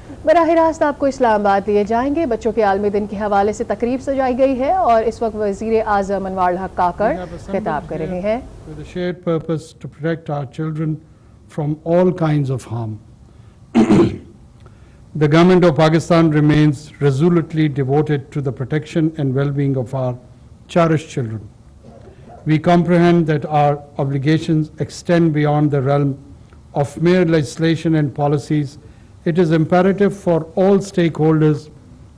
बराह रास्त आपको इस्लामाबाद लिए जाएंगे। बच्चों के आलमी दिन के हवाले से तकरीब सजाई गई है और इस वक्त वज़ीर आज़म अनवारुल हक काकर खिताब कर रहे हैं। With a shared purpose to protect our children from all kinds of harm. The government of Pakistan remains resolutely devoted to the protection and well-being of our cherished children. We comprehend that our obligations extend beyond the realm of mere legislation and policies. It is imperative for all stakeholders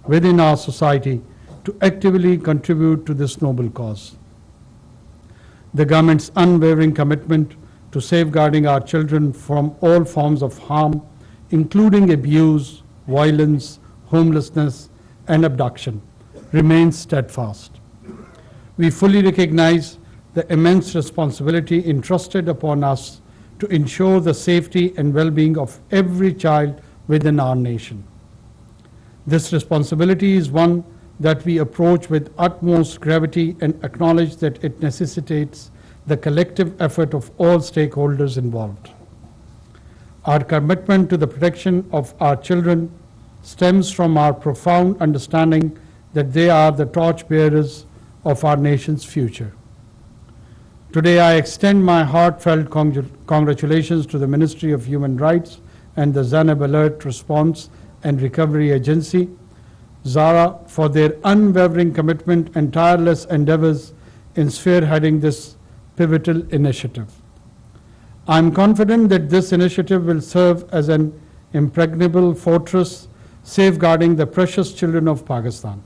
within our society to actively contribute to this noble cause. The government's unwavering commitment to safeguarding our children from all forms of harm, including abuse, violence, homelessness, and abduction, remains steadfast. We fully recognize the immense responsibility entrusted upon us to ensure the safety and well-being of every child within our nation. This responsibility is one that we approach with utmost gravity and acknowledge that it necessitates the collective effort of all stakeholders involved. Our commitment to the protection of our children stems from our profound understanding that they are the torchbearers of our nation's future. Today, I extend my heartfelt congratulations to the Ministry of Human Rights and the Zainab Alert Response and Recovery Agency, ZARA, for their unwavering commitment and tireless endeavors in spearheading this pivotal initiative. I am confident that this initiative will serve as an impregnable fortress safeguarding the precious children of Pakistan.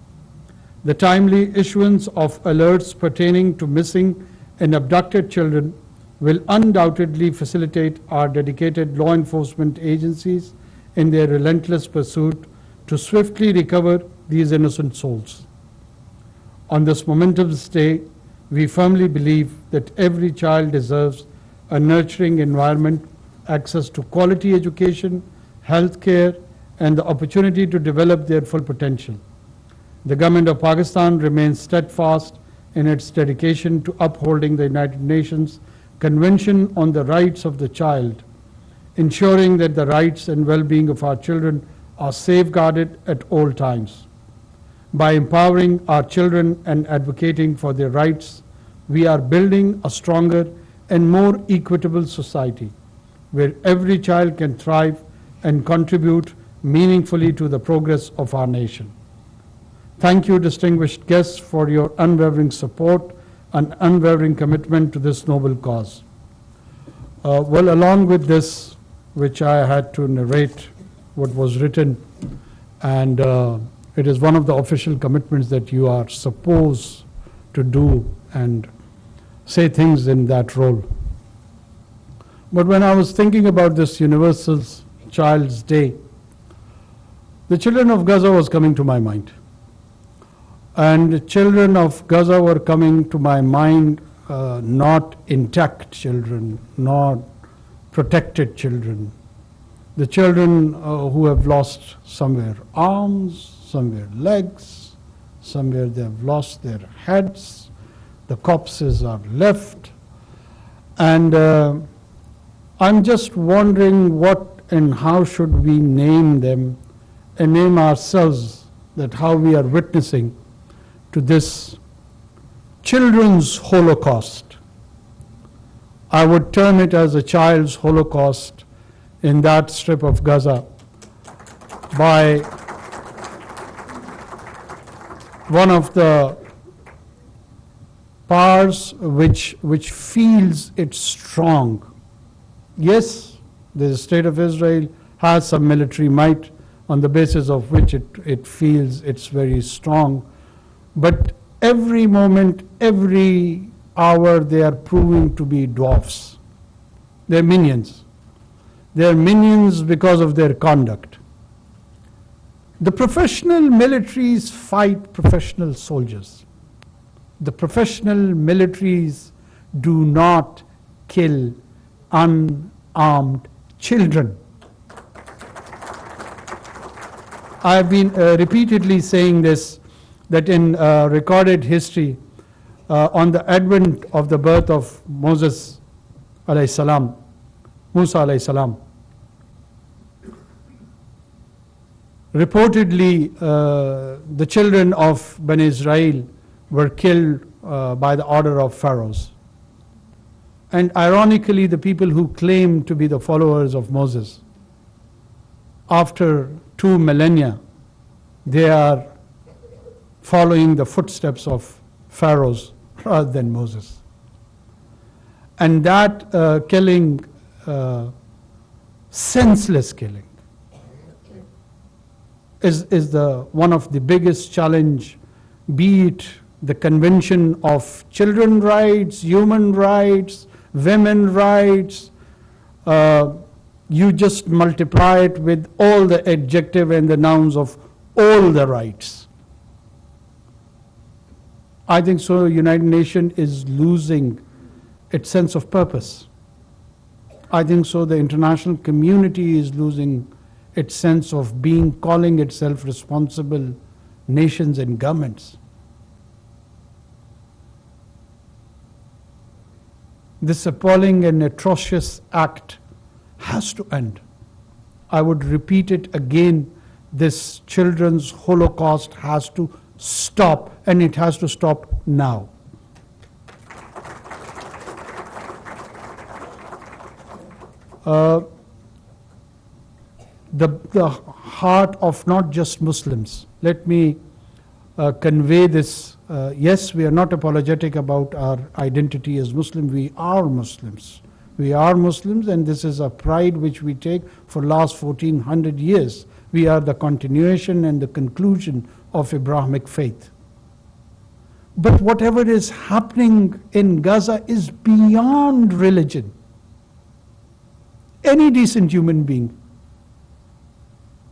The timely issuance of alerts pertaining to missing and abducted children will undoubtedly facilitate our dedicated law enforcement agencies in their relentless pursuit to swiftly recover these innocent souls. On this momentous day, we firmly believe that every child deserves a nurturing environment, access to quality education, health care, and the opportunity to develop their full potential. The government of Pakistan remains steadfast in its dedication to upholding the United Nations Convention on the Rights of the Child, ensuring that the rights and well-being of our children are safeguarded at all times. By empowering our children and advocating for their rights, we are building a stronger and more equitable society where every child can thrive and contribute meaningfully to the progress of our nation. Thank you, distinguished guests, for your unwavering support and unwavering commitment to this noble cause. Well, along with this, which I had to narrate what was written, and it is one of the official commitments that you are supposed to do and say things in that role. But when I was thinking about this Universal Child's Day, the children of Gaza was coming to my mind. And the children of Gaza were coming to my mind, not intact children, not protected children. The children who have lost somewhere arms, somewhere legs, somewhere they have lost their heads, the corpses are left. And I'm just wondering what and how should we name them and name ourselves, that how we are witnessing to this children's Holocaust. I would term it as a child's Holocaust in that strip of Gaza by one of the powers which feels it's strong. Yes, the state of Israel has some military might on the basis of which it feels it's very strong. But every moment, every hour, they are proving to be dwarfs. They're minions. They're minions because of their conduct. The professional militaries fight professional soldiers. The professional militaries do not kill unarmed children. I have been repeatedly saying this, that in recorded history, on the advent of the birth of Moses alayhi salam, Musa alayhi salam, Reportedly, the children of Bani Israel were killed by the order of pharaohs. And ironically, the people who claim to be the followers of Moses, after 2 millennia, they are following the footsteps of pharaohs rather than Moses. And that killing, senseless killing, is one of the biggest challenge, be it the Convention of Children Rights, Human Rights, Women Rights. You just multiply it with all the adjective and the nouns of all the rights. I think so United Nations is losing its sense of purpose. I think so the international community is losing its sense of calling itself responsible nations and governments. This appalling and atrocious act has to end. I would repeat it again, this children's Holocaust has to stop, and it has to stop now. The heart of not just Muslims. Let me convey this. Yes, we are not apologetic about our identity as Muslim. We are Muslims. We are Muslims, and this is a pride which we take for last 1400 years. We are the continuation and the conclusion of Abrahamic faith. But whatever is happening in Gaza is beyond religion. Any decent human being,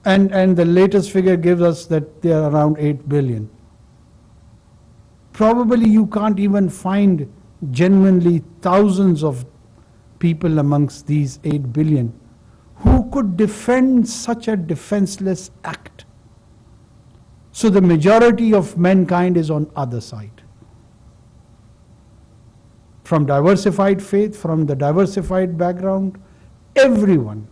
and the latest figure gives us that they are around 8 billion. Probably you can't even find genuinely thousands of people amongst these 8 billion who could defend such a defenseless act. So the majority of mankind is on other side. From diversified faith, from the diversified background, everyone,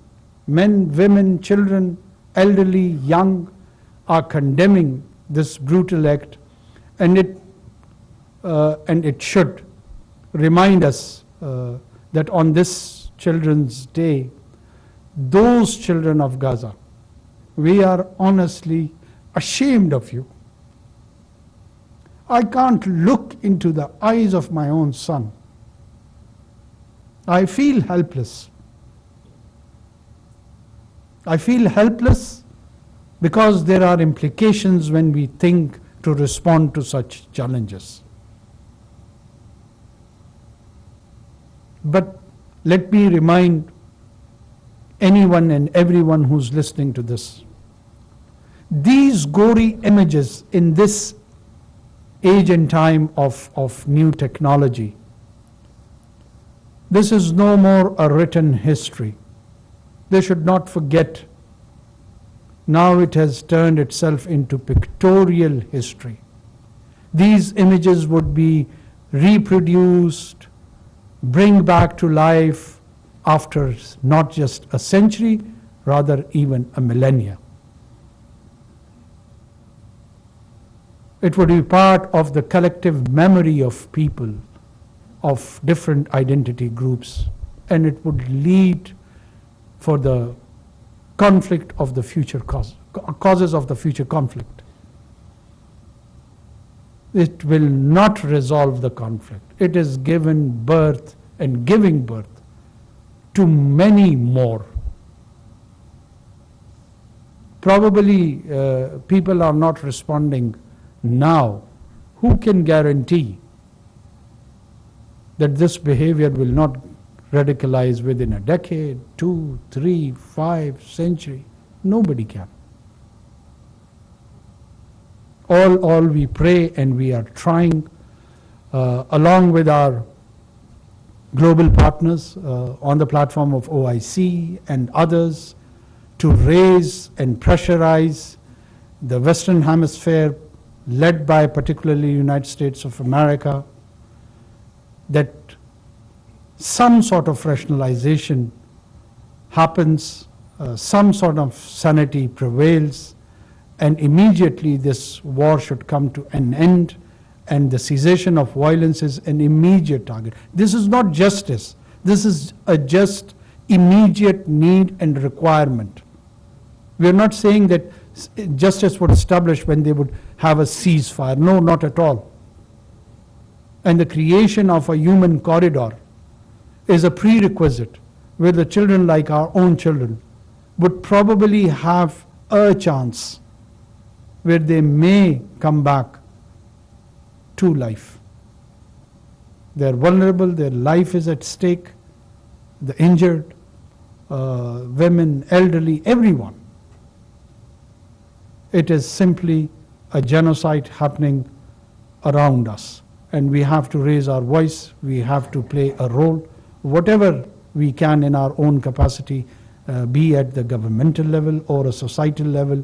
men, women, children, elderly, young, are condemning this brutal act, and it should remind us that on this Children's Day, those children of Gaza, we are honestly ashamed of you. I can't look into the eyes of my own son. I feel helpless. I feel helpless because there are implications when we think to respond to such challenges. But let me remind anyone and everyone who's listening to this, these gory images in this age and time of new technology, this is no more a written history. They should not forget. Now it has turned itself into pictorial history. These images would be reproduced, bring back to life after not just a century, rather even a millennia. It would be part of the collective memory of people of different identity groups, and it would lead for the conflict of the future causes of the future conflict. It will not resolve the conflict. It is given birth and giving birth to many more. Probably people are not responding now. Who can guarantee that this behavior will not radicalize within a decade, 2, 3, 5 century? Nobody can. All we pray, and we are trying, along with our global partners on the platform of OIC and others, to raise and pressurize the Western Hemisphere, led by particularly United States of America, that some sort of rationalization happens, some sort of sanity prevails, and immediately this war should come to an end, and the cessation of violence is an immediate target. This is not justice. This is a just immediate need and requirement. We are not saying that justice would establish when they would have a ceasefire. No, not at all. And the creation of a human corridor is a prerequisite where the children, like our own children, would probably have a chance where they may come back to life. They're vulnerable, their life is at stake, the injured, women, elderly, everyone. It is simply a genocide happening around us, and we have to raise our voice, we have to play a role, whatever we can in our own capacity, be at the governmental level or a societal level,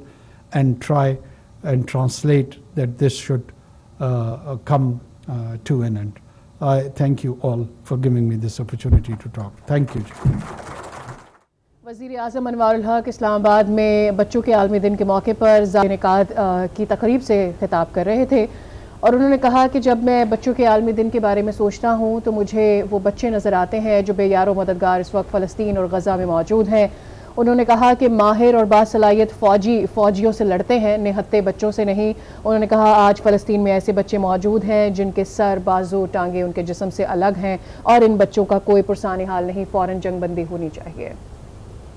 and try and translate that this should come to an end. I thank you all for giving me this opportunity to talk. Thank you. वज़ीर आज़म अनवारुल हक इस्लामाबाद में बच्चों के आलमी दिन के मौके पर इनेकाद की तकरीब से खिताब कर रहे थे, और उन्होंने कहा कि जब मैं बच्चों के आलमी दिन के बारे में सोचता हूँ तो मुझे वो बच्चे नज़र आते हैं जो बेयारो मददगार इस वक्त फ़लस्तीन और गज़ा में मौजूद हैं। उन्होंने कहा कि माहिर और बासलाहियत फ़ौजियों से लड़ते हैं, निहत्ते बच्चों से नहीं। उन्होंने कहा आज फ़लस्तीन में ऐसे बच्चे मौजूद हैं जिनके सर, बाजू, टांगे उनके जिस्म से अलग हैं, और इन बच्चों का कोई पुरसानी हाल नहीं, फ़ौरन जंगबंदी होनी चाहिए।